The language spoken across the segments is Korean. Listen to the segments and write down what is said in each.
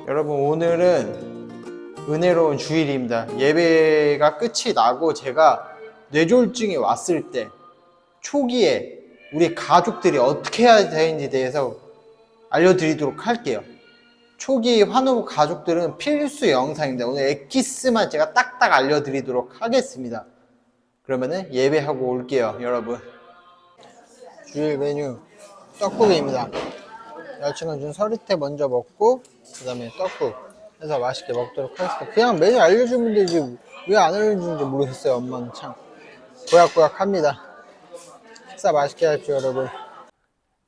여러분, 오늘은 은혜로운 주일입니다. 예배가 끝이 나고 제가 뇌졸중이 왔을 때 초기에 우리 가족들이 어떻게 해야 되는지에 대해서 알려드리도록 할게요. 초기 환우부 가족들은 필수 영상입니다. 오늘 엑기스만 제가 딱딱 알려드리도록 하겠습니다. 그러면은 예배하고 올게요, 여러분. 주일 메뉴 떡국입니다. 여자친구가 준 서리태 먼저 먹고 그 다음에 떡국 해서 맛있게 먹도록 하겠습니다. 그냥 메뉴 알려주면 되지 왜 안 알려주는지 모르겠어요. 엄마는 참 고약고약합니다. 식사 맛있게 하십시오, 여러분.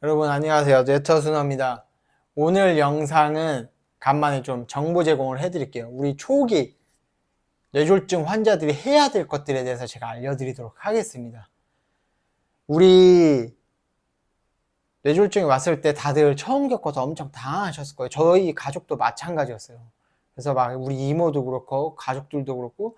여러분 안녕하세요. 뇌터순어입니다. 오늘 영상은 간만에 좀 정보 제공을 해드릴게요. 우리 초기 뇌졸중 환자들이 해야 될 것들에 대해서 제가 알려드리도록 하겠습니다. 우리 뇌졸중이 왔을 때 다들 처음 겪어서 엄청 당황하셨을 거예요. 저희 가족도 마찬가지였어요. 그래서 막 우리 이모도 그렇고 가족들도 그렇고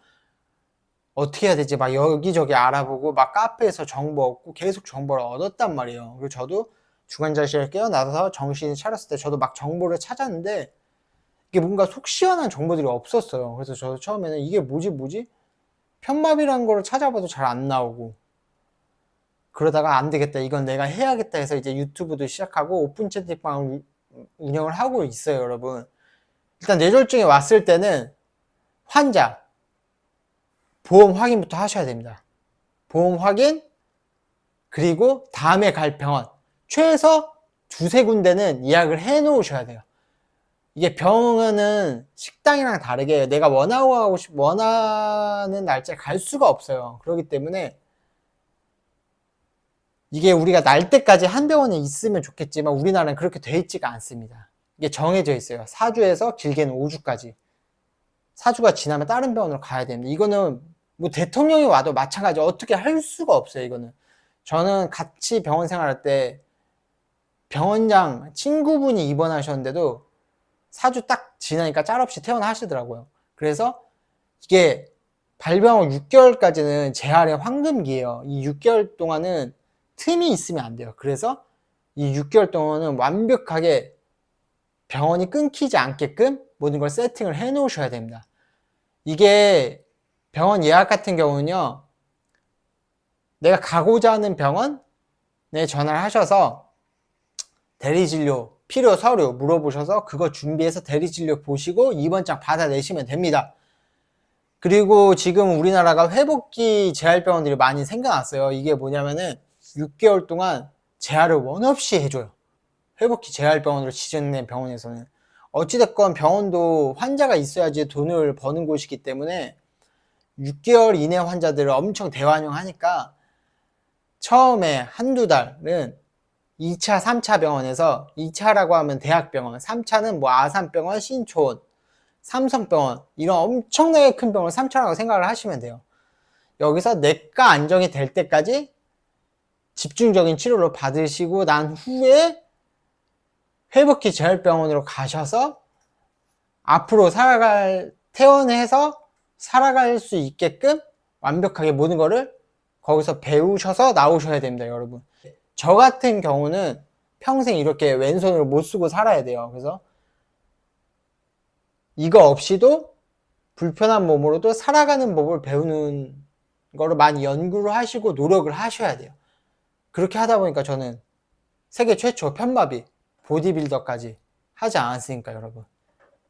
어떻게 해야 되지 막 여기저기 알아보고 막 카페에서 정보 얻고 계속 정보를 얻었단 말이에요. 그리고 저도 중환자실에 깨어나서 정신이 차렸을 때 저도 막 정보를 찾았는데 이게 뭔가 속 시원한 정보들이 없었어요. 그래서 저도 처음에는 이게 뭐지? 편마비라는 거를 찾아봐도 잘 안 나오고 그러다가 안 되겠다, 이건 내가 해야겠다 해서 이제 유튜브도 시작하고 오픈 채팅방을 운영을 하고 있어요, 여러분. 일단 뇌졸중이 왔을 때는 환자 보험 확인부터 하셔야 됩니다. 보험 확인, 그리고 다음에 갈 병원 최소 두세 군데는 예약을 해 놓으셔야 돼요. 이게 병원은 식당이랑 다르게 내가 원하는 날짜에 갈 수가 없어요. 그렇기 때문에 이게 우리가 날 때까지 한 병원에 있으면 좋겠지만 우리나라는 그렇게 돼 있지가 않습니다. 이게 정해져 있어요. 4주에서 길게는 5주까지. 4주가 지나면 다른 병원으로 가야 됩니다. 이거는 뭐 대통령이 와도 마찬가지, 어떻게 할 수가 없어요. 이거는 저는 같이 병원 생활할 때 병원장 친구분이 입원하셨는데도 4주 딱 지나니까 짤없이 퇴원하시더라고요. 그래서 이게 발병 후 6개월까지는 재활의 황금기예요. 이 6개월 동안은 틈이 있으면 안 돼요. 그래서 이 6개월 동안은 완벽하게 병원이 끊기지 않게끔 모든 걸 세팅을 해 놓으셔야 됩니다. 이게 병원 예약 같은 경우는요, 내가 가고자 하는 병원에 전화를 하셔서 대리진료 필요 서류 물어보셔서 그거 준비해서 대리진료 보시고 입원장 받아내시면 됩니다. 그리고 지금 우리나라가 회복기 재활병원들이 많이 생겨났어요. 이게 뭐냐면은 6개월 동안 재활을 원 없이 해줘요. 회복기 재활병원으로 지정된 병원에서는. 어찌됐건 병원도 환자가 있어야지 돈을 버는 곳이기 때문에 6개월 이내 환자들을 엄청 대환영하니까 처음에 한두 달은 2차, 3차 병원에서, 2차라고 하면 대학병원, 3차는 뭐 아산병원, 신촌, 삼성병원, 이런 엄청나게 큰 병원을 3차라고 생각을 하시면 돼요. 여기서 내과 안정이 될 때까지 집중적인 치료를 받으시고 난 후에 회복기 재활병원으로 가셔서 앞으로 퇴원해서 살아갈 수 있게끔 완벽하게 모든 거를 거기서 배우셔서 나오셔야 됩니다, 여러분. 저 같은 경우는 평생 이렇게 왼손으로 못 쓰고 살아야 돼요. 그래서 이거 없이도 불편한 몸으로도 살아가는 법을 배우는 거를 많이 연구를 하시고 노력을 하셔야 돼요. 그렇게 하다 보니까 저는 세계 최초 편마비 보디빌더까지 하지 않았으니까, 여러분.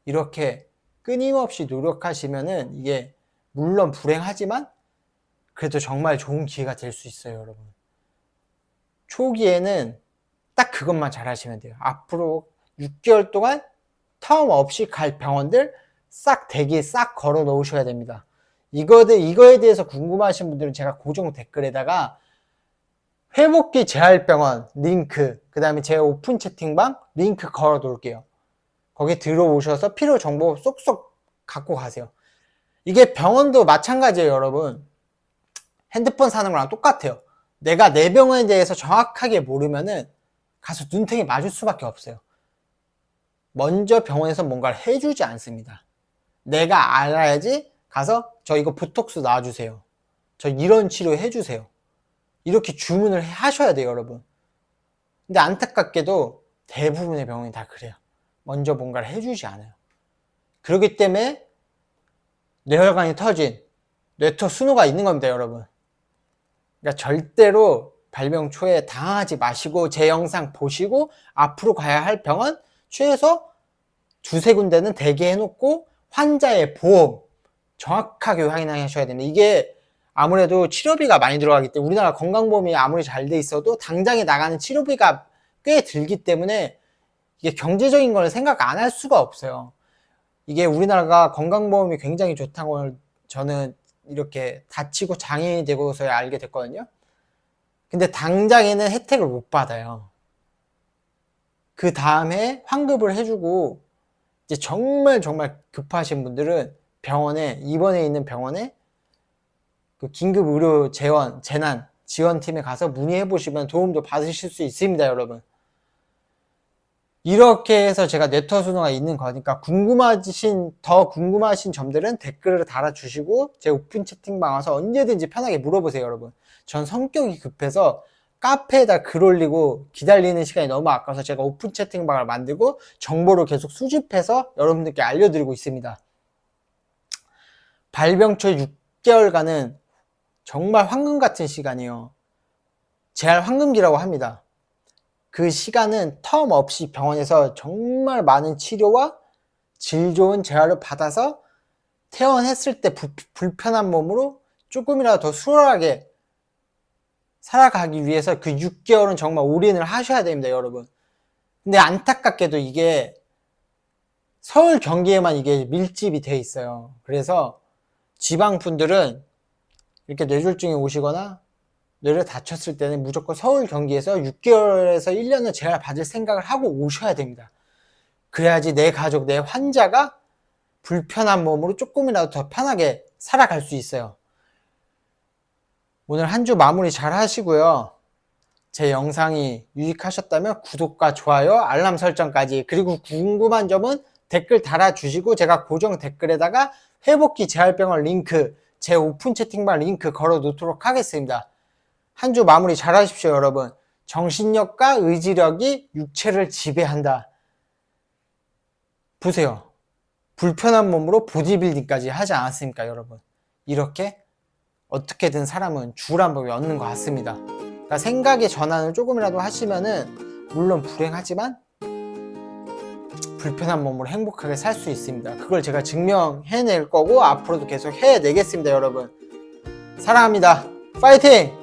이렇게 끊임없이 노력하시면은 이게 물론 불행하지만 그래도 정말 좋은 기회가 될 수 있어요, 여러분. 초기에는 딱 그것만 잘 하시면 돼요. 앞으로 6개월 동안 텀 없이 갈 병원들 싹 대기에 싹 걸어 놓으셔야 됩니다. 이거에 대해서 궁금하신 분들은 제가 고정 댓글에다가 회복기 재활병원 링크, 그 다음에 제 오픈 채팅방 링크 걸어 놓을게요. 거기 들어오셔서 필요 정보 쏙쏙 갖고 가세요. 이게 병원도 마찬가지예요, 여러분. 핸드폰 사는 거랑 똑같아요. 내가 내 병원에 대해서 정확하게 모르면은 가서 눈탱이 맞을 수밖에 없어요. 먼저 병원에서 뭔가를 해주지 않습니다. 내가 알아야지 가서 저 이거 보톡스 놔주세요, 저 이런 치료 해주세요, 이렇게 주문을 하셔야 돼요, 여러분. 근데 안타깝게도 대부분의 병원이 다 그래요. 먼저 뭔가를 해주지 않아요. 그렇기 때문에 뇌혈관이 터진 뇌토 순우가 있는 겁니다, 여러분. 그러니까 절대로 발병 초에 당황하지 마시고 제 영상 보시고 앞으로 가야 할 병원 최소 두세 군데는 대기 해놓고 환자의 보험 정확하게 확인하셔야 됩니다. 이게 아무래도 치료비가 많이 들어가기 때문에 우리나라 건강보험이 아무리 잘 돼 있어도 당장에 나가는 치료비가 꽤 들기 때문에 이게 경제적인 걸 생각 안 할 수가 없어요. 이게 우리나라가 건강보험이 굉장히 좋다는 걸 저는 이렇게 다치고 장애인이 되고서야 알게 됐거든요. 근데 당장에는 혜택을 못 받아요. 그 다음에 환급을 해주고 이제 정말 급하신 분들은 병원에 입원해 있는 병원에 그 긴급 의료 재난 지원팀에 가서 문의해 보시면 도움도 받으실 수 있습니다, 여러분. 이렇게 해서 제가 뇌토 순우가 있는 거니까 더 궁금하신 점들은 댓글을 달아주시고 제 오픈 채팅방 와서 언제든지 편하게 물어보세요, 여러분. 전 성격이 급해서 카페에다 글 올리고 기다리는 시간이 너무 아까워서 제가 오픈 채팅방을 만들고 정보를 계속 수집해서 여러분들께 알려드리고 있습니다. 발병 초 6개월간은 정말 황금 같은 시간이에요. 재활 황금기라고 합니다. 그 시간은 텀 없이 병원에서 정말 많은 치료와 질 좋은 재활을 받아서 퇴원했을 때 불편한 몸으로 조금이라도 더 수월하게 살아가기 위해서 그 6개월은 정말 올인을 하셔야 됩니다, 여러분. 근데 안타깝게도 이게 서울 경기에만 이게 밀집이 돼 있어요. 그래서 지방 분들은 이렇게 뇌졸중이 오시거나 뇌를 다쳤을 때는 무조건 서울 경기에서 6개월에서 1년을 재활 받을 생각을 하고 오셔야 됩니다. 그래야지 내 가족, 내 환자가 불편한 몸으로 조금이라도 더 편하게 살아갈 수 있어요. 오늘 한 주 마무리 잘 하시고요. 제 영상이 유익하셨다면 구독과 좋아요, 알람 설정까지, 그리고 궁금한 점은 댓글 달아주시고 제가 고정 댓글에다가 회복기 재활병원 링크, 제 오픈 채팅방 링크 걸어 놓도록 하겠습니다. 한 주 마무리 잘 하십시오, 여러분. 정신력과 의지력이 육체를 지배한다. 보세요. 불편한 몸으로 보디빌딩까지 하지 않았습니까, 여러분? 이렇게 어떻게든 사람은 죽으란 법이 없는 것 같습니다. 그러니까 생각의 전환을 조금이라도 하시면은 물론 불행하지만 불편한 몸으로 행복하게 살 수 있습니다. 그걸 제가 증명해낼 거고 앞으로도 계속 해내겠습니다, 여러분. 사랑합니다. 파이팅!